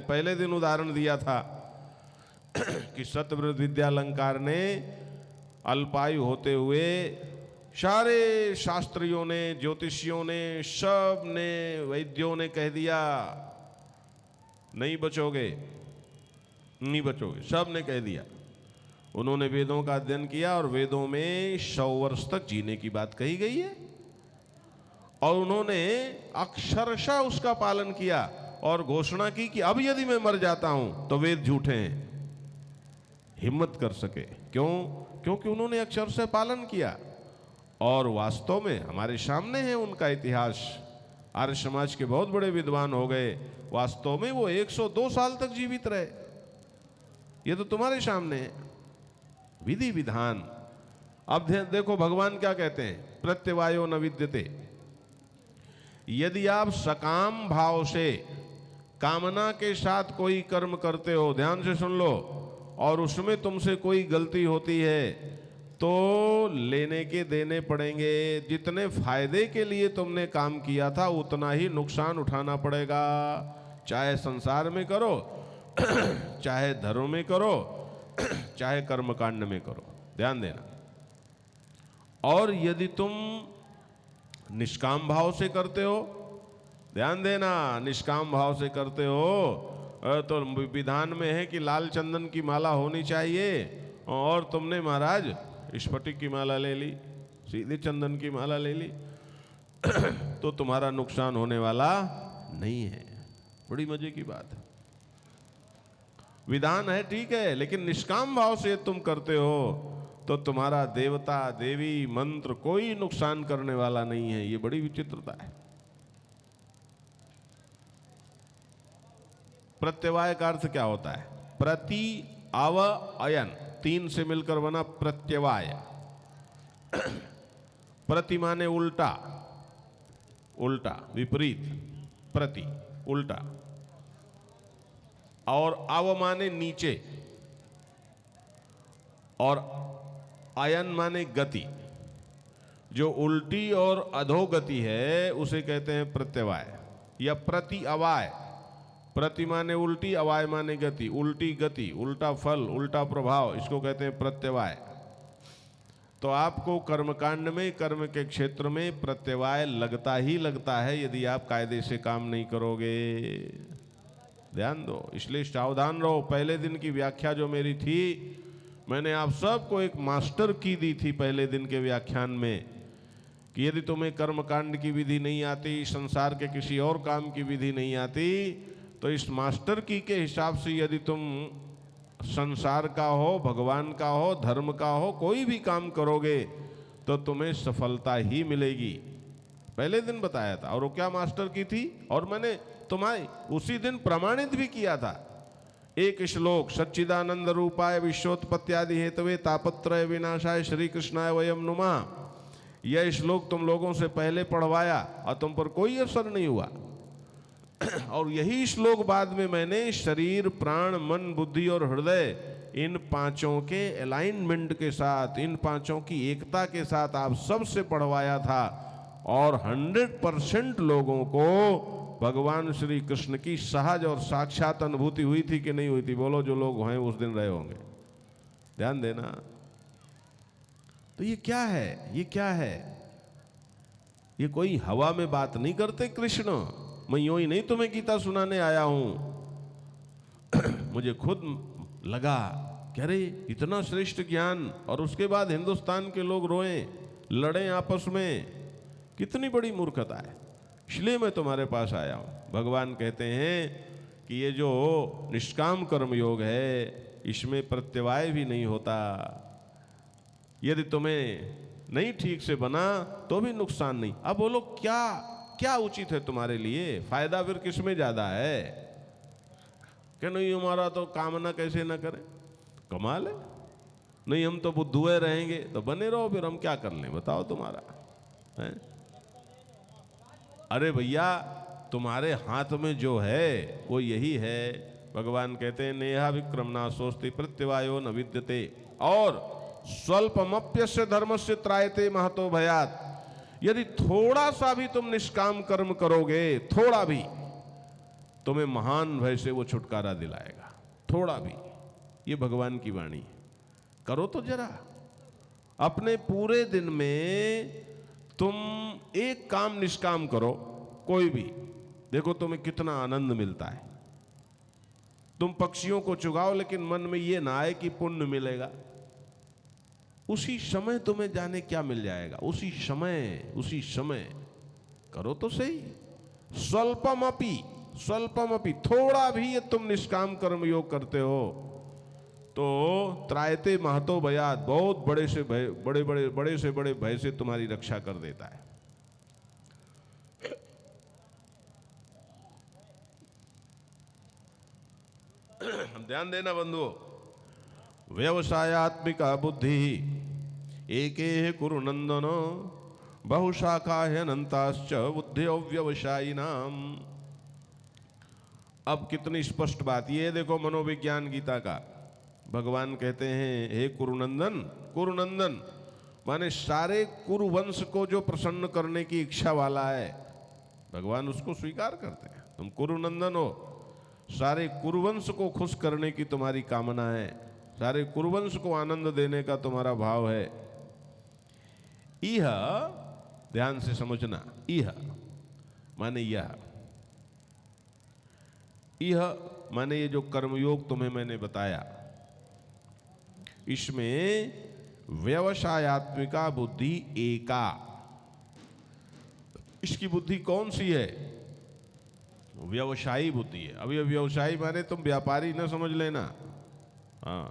पहले दिन उदाहरण दिया था कि सत्यव्रत विद्यालंकार ने अल्पायु होते हुए सारे शास्त्रियों ने, ज्योतिषियों ने, सब ने, वैद्यों ने कह दिया नहीं बचोगे, नहीं बचोगे, सब ने कह दिया। उन्होंने वेदों का अध्ययन किया और वेदों में 100 वर्ष तक जीने की बात कही गई है और उन्होंने अक्षरशः उसका पालन किया और घोषणा की कि अब यदि मैं मर जाता हूं तो वेद झूठे हैं। हिम्मत कर सके, क्यों? क्योंकि उन्होंने अक्षरशः पालन किया और वास्तव में हमारे सामने है उनका इतिहास। आर्य समाज के बहुत बड़े विद्वान हो गए, वास्तव में वो 102 साल तक जीवित रहे। ये तो तुम्हारे सामने है, विधि विधान। अब देखो भगवान क्या कहते हैं, प्रत्यवायो न विद्यते। यदि आप सकाम भाव से, कामना के साथ कोई कर्म करते हो, ध्यान से सुन लो, और उसमें तुमसे कोई गलती होती है तो लेने के देने पड़ेंगे। जितने फायदे के लिए तुमने काम किया था उतना ही नुकसान उठाना पड़ेगा, चाहे संसार में करो चाहे धर्म में करो चाहे कर्मकांड में करो, ध्यान देना। और यदि तुम निष्काम भाव से करते हो, ध्यान देना, निष्काम भाव से करते हो तो विधान में है कि लाल चंदन की माला होनी चाहिए और तुमने महाराज स्फटिक की माला ले ली, सीधे चंदन की माला ले ली तो तुम्हारा नुकसान होने वाला नहीं है। बड़ी मजे की बात है। विधान है ठीक है, लेकिन निष्काम भाव से तुम करते हो तो तुम्हारा देवता देवी मंत्र कोई नुकसान करने वाला नहीं है। ये बड़ी विचित्रता है। प्रत्यवाय का अर्थ क्या होता है? प्रति अव अयन, 3 से मिलकर बना प्रत्यवाय। प्रति माने उल्टा, उल्टा विपरीत, प्रति उल्टा, और अव माने नीचे, और अयन माने गति। जो उल्टी और अधोगति है उसे कहते हैं प्रत्यवाय या प्रति अवाय। प्रति माने उल्टी, अवाय माने गति, उल्टी गति, उल्टा फल, उल्टा प्रभाव, इसको कहते हैं प्रत्यवाय। तो आपको कर्मकांड में, कर्म के क्षेत्र में प्रत्यवाय लगता ही लगता है यदि आप कायदे से काम नहीं करोगे। ध्यान दो, इसलिए सावधान रहो। पहले दिन की व्याख्या जो मेरी थी, मैंने आप सबको एक मास्टर की दी थी पहले दिन के व्याख्यान में कि यदि तुम्हें कर्मकांड की विधि नहीं आती, संसार के किसी और काम की विधि नहीं आती, तो इस मास्टर की के हिसाब से यदि तुम संसार का हो, भगवान का हो, धर्म का हो, कोई भी काम करोगे तो तुम्हें सफलता ही मिलेगी। पहले दिन बताया था। और वो क्या मास्टर की थी, और मैंने तुम्हारे उसी दिन प्रमाणित भी किया था। एक श्लोक, सच्चिदानंद रूपाय विश्वोत्पत्त्यादि हेतवे तापत्रय विनाशाय श्री कृष्णाय वयम नुमा, यह श्लोक तुम लोगों से पहले पढ़वाया और तुम पर कोई असर नहीं हुआ। और यही श्लोक बाद में मैंने शरीर, प्राण, मन, बुद्धि और हृदय, इन पांचों के अलाइनमेंट के साथ, इन पांचों की एकता के साथ आप सबसे पढ़वाया था। और 100% लोगों को भगवान श्री कृष्ण की सहज और साक्षात अनुभूति हुई थी कि नहीं हुई थी? बोलो, जो लोग हैं उस दिन रहे होंगे। ध्यान देना। तो ये क्या है? ये क्या है? ये कोई हवा में बात नहीं करते कृष्ण। मैं यूं ही नहीं तुम्हें गीता सुनाने आया हूं मुझे खुद लगा कि अरे इतना श्रेष्ठ ज्ञान, और उसके बाद हिंदुस्तान के लोग रोएं, लड़ें आपस में, कितनी बड़ी मूर्खता है। इसलिए मैं तुम्हारे पास आया हूं। भगवान कहते हैं कि ये जो निष्काम कर्म योग है, इसमें प्रत्यवाय भी नहीं होता। यदि तुम्हें नहीं ठीक से बना तो भी नुकसान नहीं। अब बोलो क्या क्या उचित है तुम्हारे लिए? फायदा फिर किसमें ज्यादा है? कि नहीं हमारा तो कामना कैसे ना करें, कमाल है। नहीं हम तो बुद्धुए रहेंगे, तो बने रहो, फिर हम क्या कर लें बताओ तुम्हारा है? अरे भैया, तुम्हारे हाथ में जो है वो यही है। भगवान कहते हैं नेहा विक्रमना सोस्ति प्रत्यवायो न विद्यते, और स्वल्पमप्यस्य धर्मस्य त्रायते महतो भयात्। यदि थोड़ा सा भी तुम निष्काम कर्म करोगे, थोड़ा भी, तुम्हें महान भय से वो छुटकारा दिलाएगा। थोड़ा भी, ये भगवान की वाणी है। करो तो जरा, अपने पूरे दिन में तुम एक काम निष्काम करो, कोई भी, देखो तुम्हें कितना आनंद मिलता है। तुम पक्षियों को चुगाओ, लेकिन मन में ये ना आए कि पुण्य मिलेगा। उसी समय तुम्हें जाने क्या मिल जाएगा, उसी समय करो तो सही। स्वल्पमपि थोड़ा भी ये तुम निष्काम कर्म योग करते हो तो त्रायते महतो भयात, बहुत बड़े से बड़े भय से तुम्हारी रक्षा कर देता है। ध्यान देना बंधुओं, व्यवसायात्मिका बुद्धि एके कुरु नंदनो बहुशाखा ह्यनंताश्च बुद्धियो व्यवसायिनाम। अब कितनी स्पष्ट बात, ये देखो मनोविज्ञान गीता का भगवान कहते हैं, हे कुरुनंदन माने सारे कुरुवंश को जो प्रसन्न करने की इच्छा वाला है, भगवान उसको स्वीकार करते हैं। तुम कुरुनंदन हो, सारे कुरुवंश को खुश करने की तुम्हारी कामना है, सारे कुरुवंश को आनंद देने का तुम्हारा भाव है। इह, ध्यान से समझना, इह माने यह माने ये जो कर्मयोग तुम्हें मैंने बताया, इसमें व्यवसायात्मिका बुद्धि एका, इसकी बुद्धि कौन सी है? व्यवसायी बुद्धि है। अभी व्यवसायी माने तुम व्यापारी न समझ लेना, हाँ,